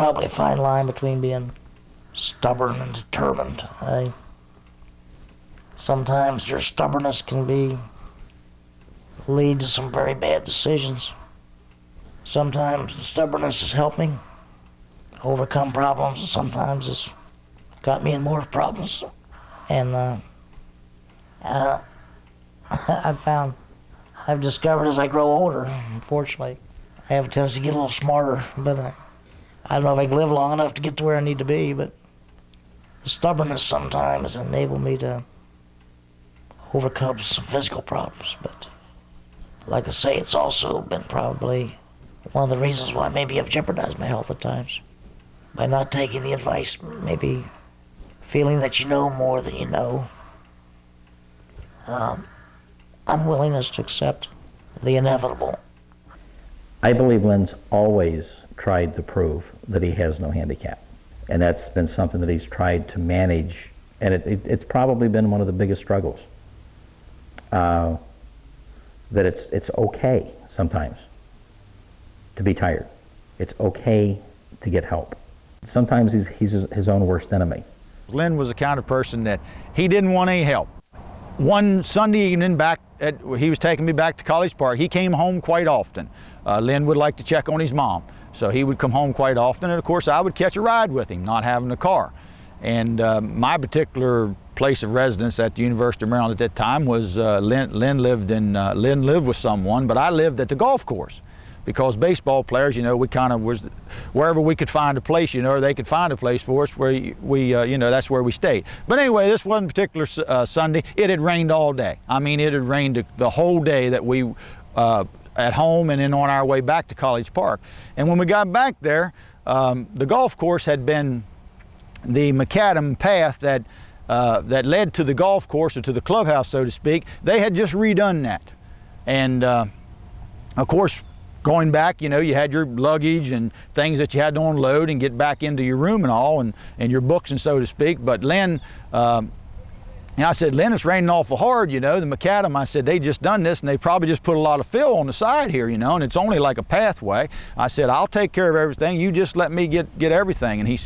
probably a fine line between being stubborn and determined. Sometimes your stubbornness can lead to some very bad decisions. Sometimes the stubbornness has helped me overcome problems, and sometimes it's got me in more problems. And I've discovered as I grow older, unfortunately, I have a tendency to get a little smarter, but I don't know if I can live long enough to get to where I need to be, but the stubbornness sometimes enabled me to overcome some physical problems. But like I say, it's also been probably one of the reasons why maybe I've jeopardized my health at times. By not taking the advice, maybe feeling that you know more than you know. Unwillingness to accept the inevitable. I believe Len's always tried to prove that he has no handicap. And that's been something that he's tried to manage, and it's probably been one of the biggest struggles. That it's okay sometimes to be tired. It's okay to get help. Sometimes he's his own worst enemy. Len was the kind of person that he didn't want any help. One Sunday evening he was taking me back to College Park. He came home quite often. Len would like to check on his mom, so he would come home quite often, and of course I would catch a ride with him, not having a car. And my particular place of residence at the University of Maryland at that time was Len lived with someone, but I lived at the golf course. Because baseball players, you know, we kind of was wherever we could find a place, you know, or they could find a place for us where you know, that's where we stayed. But anyway, this one particular Sunday, it had rained all day. I mean, it had rained the whole day that we at home and then on our way back to College Park. And when we got back there, the golf course had been the macadam path that led to the golf course or to the clubhouse, so to speak. They had just redone that, and of course, going back, you know, you had your luggage and things that you had to unload and get back into your room and all, and your books and so to speak. But Len, and I said, Len, it's raining awful hard, you know, the macadam. I said, they just done this and they probably just put a lot of fill on the side here, you know, and it's only like a pathway. I said, I'll take care of everything. You just let me get everything. And he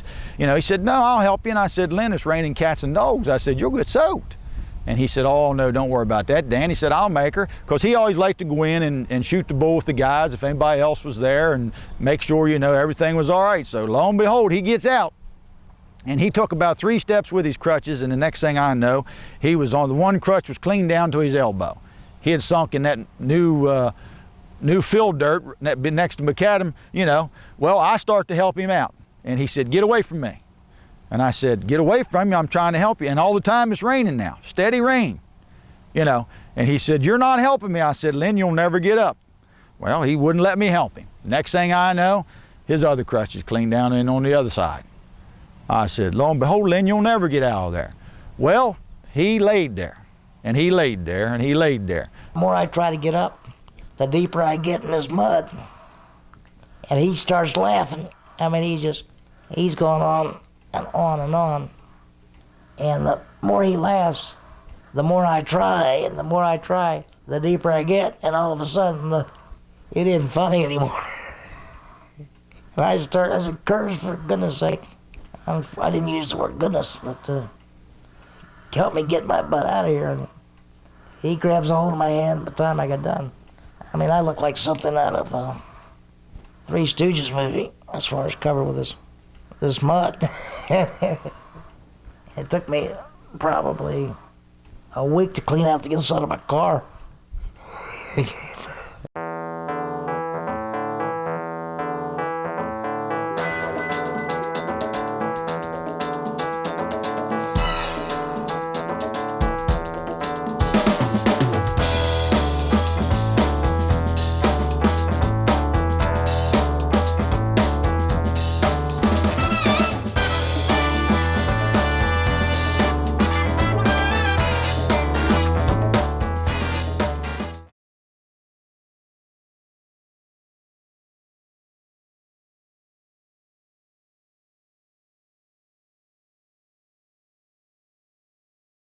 said, no, I'll help you. And I said, Len, it's raining cats and dogs. I said, you'll get soaked. And he said, oh, no, don't worry about that, Dan. He said, I'll make her, because he always liked to go in and shoot the bull with the guys if anybody else was there and make sure, you know, everything was all right. So lo and behold, he gets out. And he took about 3 steps with his crutches, and the next thing I know, he was on the one crutch was clean down to his elbow. He had sunk in that new fill dirt next to macadam, you know. Well, I start to help him out. And he said, get away from me. And I said, get away from me, I'm trying to help you. And all the time it's raining now, steady rain, you know. And he said, you're not helping me. I said, Len, you'll never get up. Well, he wouldn't let me help him. Next thing I know, his other crutch is clean down and on the other side. I said, lo and behold, Len, you'll never get out of there. Well, he laid there, and he laid there, and he laid there. The more I try to get up, the deeper I get in this mud. And he starts laughing. I mean, he's going on and on and on. And the more he laughs, the more I try, and the more I try, the deeper I get, and all of a sudden, it isn't funny anymore. And I said, Curtis, for goodness sake, I didn't use the word goodness, but help me get my butt out of here. And he grabs a hold of my hand by the time I got done. I mean, I look like something out of a Three Stooges movie as far as covered with this mud. It took me probably a week to clean out the inside of my car.